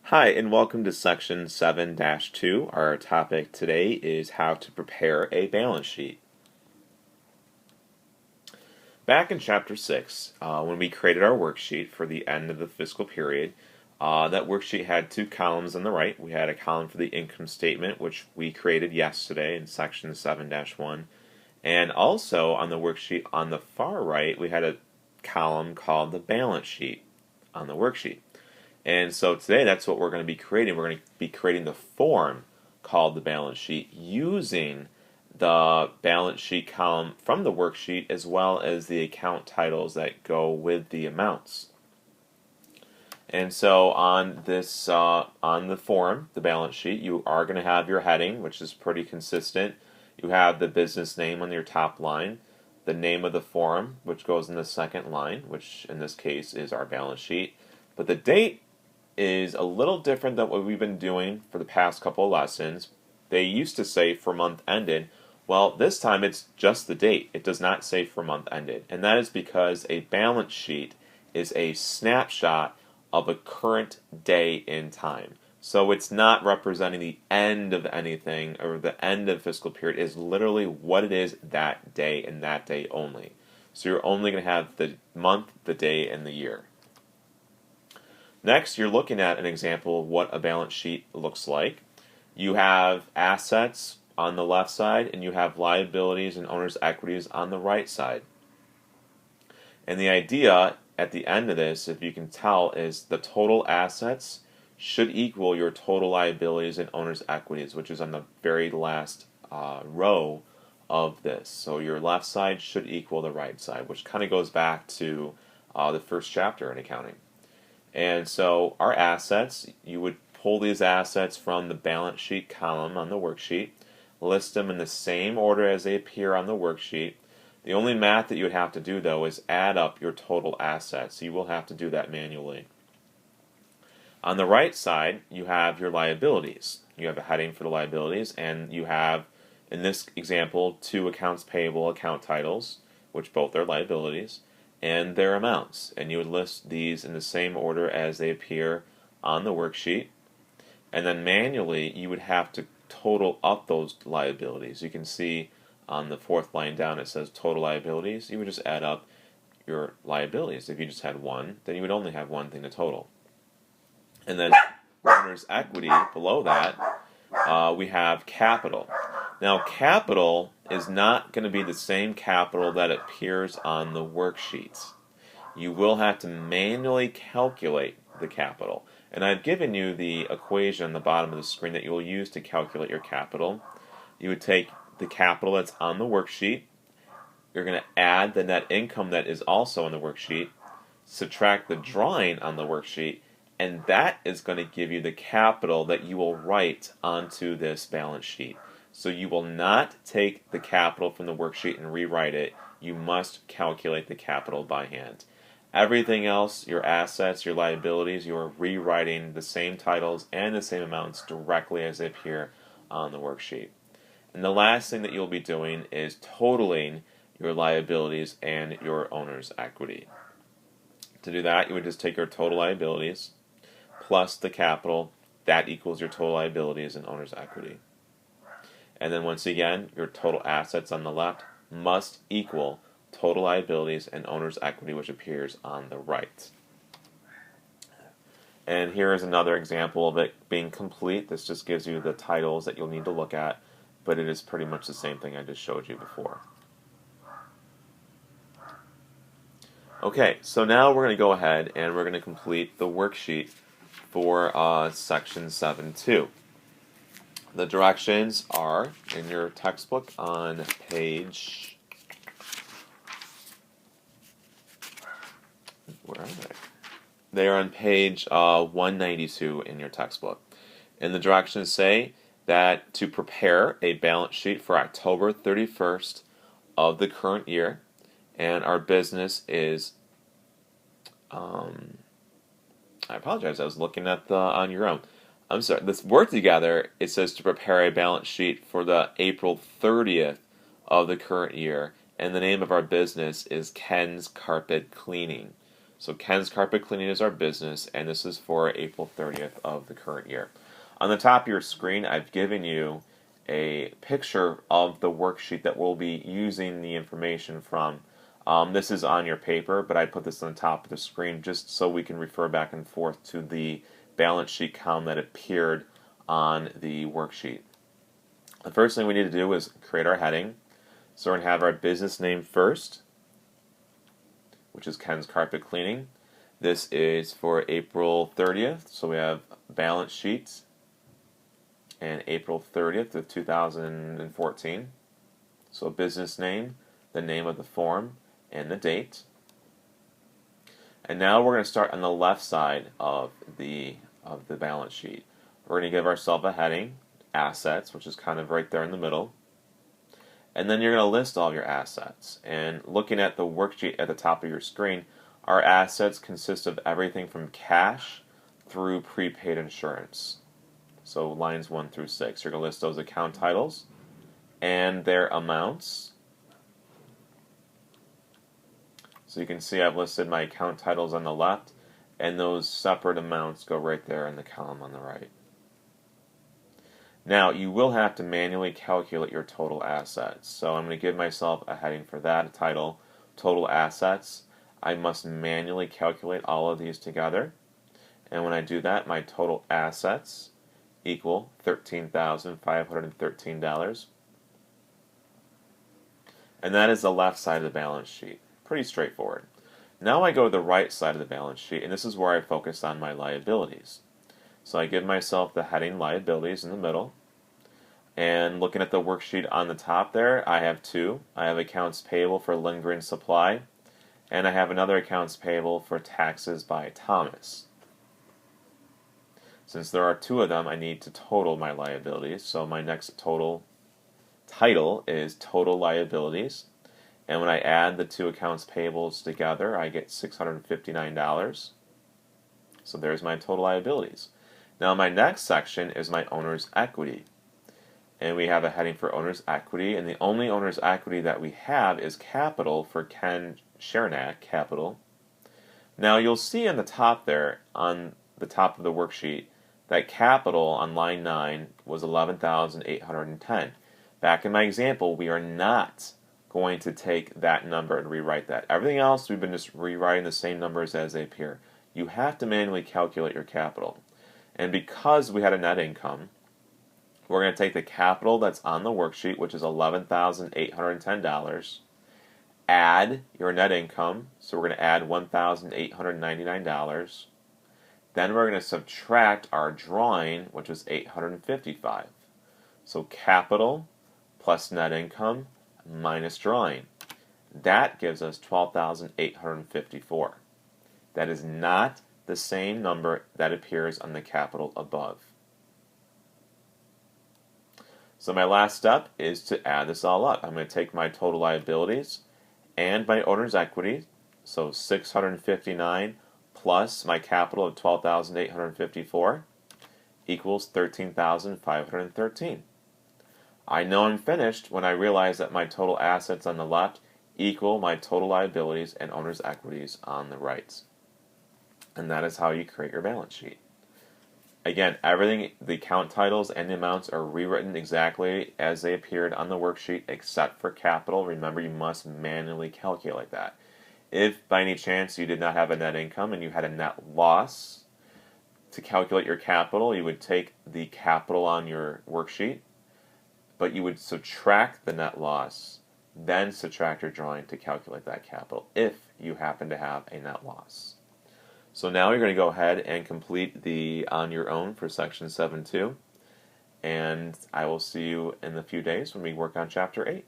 Hi, and welcome to section 7-2. Our topic today is how to prepare a balance sheet. Back in chapter 6, when we created our worksheet for the end of the fiscal period, that worksheet had two columns on the right. We had a column for the income statement, which we created yesterday in section 7-1. And also on the worksheet on the far right, we had a column called the balance sheet on the worksheet. And so today that's what we're going to be creating. We're going to be creating the form called the balance sheet using the balance sheet column from the worksheet as well as the account titles that go with the amounts. And so on this on the form, the balance sheet, you are going to have your heading, which is pretty consistent. You have the business name on your top line, the name of the form, which goes in the second line, which in this case is our balance sheet. But the date is a little different than what we've been doing for the past couple of lessons. They used to say for month ended. Well, this time it's just the date. It does not say for month ended. And that is because a balance sheet is a snapshot of a current day in time. So it's not representing the end of anything or the end of fiscal period. It is literally what it is that day and that day only. So you're only going to have the month, the day, and the year. Next, you're looking at an example of what a balance sheet looks like. You have assets on the left side, and you have liabilities and owner's equities on the right side. And the idea at the end of this, if you can tell, is the total assets should equal your total liabilities and owner's equities, which is on the very last row of this. So your left side should equal the right side, which kind of goes back to the first chapter in accounting. And so our assets, you would pull these assets from the balance sheet column on the worksheet, list them in the same order as they appear on the worksheet. The only math that you would have to do, though, is add up your total assets. You will have to do that manually. On the right side, you have your liabilities. You have a heading for the liabilities, and you have, in this example, two accounts payable account titles, which both are liabilities, and their amounts. And you would list these in the same order as they appear on the worksheet. And then manually, you would have to total up those liabilities. You can see on the fourth line down it says total liabilities. You would just add up your liabilities. If you just had one, then you would only have one thing to total. And then owner's equity below that, we have capital. Now, capital is not going to be the same capital that appears on the worksheets. You will have to manually calculate the capital. And I've given you the equation on the bottom of the screen that you will use to calculate your capital. You would take the capital that's on the worksheet. You're going to add the net income that is also on the worksheet, subtract the drawing on the worksheet, and that is going to give you the capital that you will write onto this balance sheet. So you will not take the capital from the worksheet and rewrite it. You must calculate the capital by hand. Everything else, your assets, your liabilities, you are rewriting the same titles and the same amounts directly as they appear on the worksheet. And the last thing that you'll be doing is totaling your liabilities and your owner's equity. To do that, you would just take your total liabilities plus the capital. That equals your total liabilities and owner's equity. And then once again, your total assets on the left must equal total liabilities and owner's equity, which appears on the right. And here is another example of it being complete. This just gives you the titles that you'll need to look at, but it is pretty much the same thing I just showed you before. Okay, so now we're going to go ahead and we're going to complete the worksheet for section 7-2. The directions are in your textbook on page, where are they? They are on page 192 in your textbook. And the directions say that to prepare a balance sheet for October 31st of the current year, and our business is, I apologize, I was looking at the on your own. I'm sorry, this word together, it says to prepare a balance sheet for the April 30th of the current year, and the name of our business is Ken's Carpet Cleaning. So Ken's Carpet Cleaning is our business, and this is for April 30th of the current year. On the top of your screen, I've given you a picture of the worksheet that we'll be using the information from. This is on your paper, but I put this on the top of the screen just so we can refer back and forth to the balance sheet column that appeared on the worksheet. The first thing we need to do is create our heading. So we're going to have our business name first, which is Ken's Carpet Cleaning. This is for April 30th, so we have balance sheets and April 30th of 2014. So business name, the name of the form, and the date. And now we're going to start on the left side of the balance sheet. We're going to give ourselves a heading, assets, which is kind of right there in the middle. And then you're going to list all of your assets. And looking at the worksheet at the top of your screen, our assets consist of everything from cash through prepaid insurance. So lines 1 through 6. You're going to list those account titles and their amounts. So you can see I've listed my account titles on the left, and those separate amounts go right there in the column on the right. Now, you will have to manually calculate your total assets. So I'm going to give myself a heading for that, a title, total assets. I must manually calculate all of these together. And when I do that, my total assets equal $13,513. And that is the left side of the balance sheet. Pretty straightforward. Now I go to the right side of the balance sheet, and this is where I focus on my liabilities. So I give myself the heading liabilities in the middle. And looking at the worksheet on the top there, I have two. I have accounts payable for lingering supply, and I have another accounts payable for taxes by Thomas. Since there are two of them, I need to total my liabilities. So my next total title is total liabilities. And when I add the two accounts payables together, I get $659. So there's my total liabilities. Now my next section is my owner's equity. And we have a heading for owner's equity, and the only owner's equity that we have is capital for Ken Chernak, capital. Now you'll see on the top there, on the top of the worksheet, that capital on line 9 was $11,810. Back in my example, we are not going to take that number and rewrite that. Everything else, we've been just rewriting the same numbers as they appear. You have to manually calculate your capital. And because we had a net income, we're going to take the capital that's on the worksheet, which is $11,810, add your net income, so we're going to add $1,899. Then we're going to subtract our drawing, which was $855. So capital plus net income minus drawing. That gives us $12,854. That is not the same number that appears on the capital above. So my last step is to add this all up. I'm going to take my total liabilities and my owner's equity, so $659 plus my capital of $12,854 equals $13,513. I know I'm finished when I realize that my total assets on the left equal my total liabilities and owner's equities on the right. And that is how you create your balance sheet. Again, everything, the account titles and the amounts are rewritten exactly as they appeared on the worksheet except for capital. Remember, you must manually calculate that. If by any chance you did not have a net income and you had a net loss, to calculate your capital, you would take the capital on your worksheet, but you would subtract the net loss, then subtract your drawing to calculate that capital if you happen to have a net loss. So now you're going to go ahead and complete the on your own for section 7.2, and I will see you in a few days when we work on chapter 8.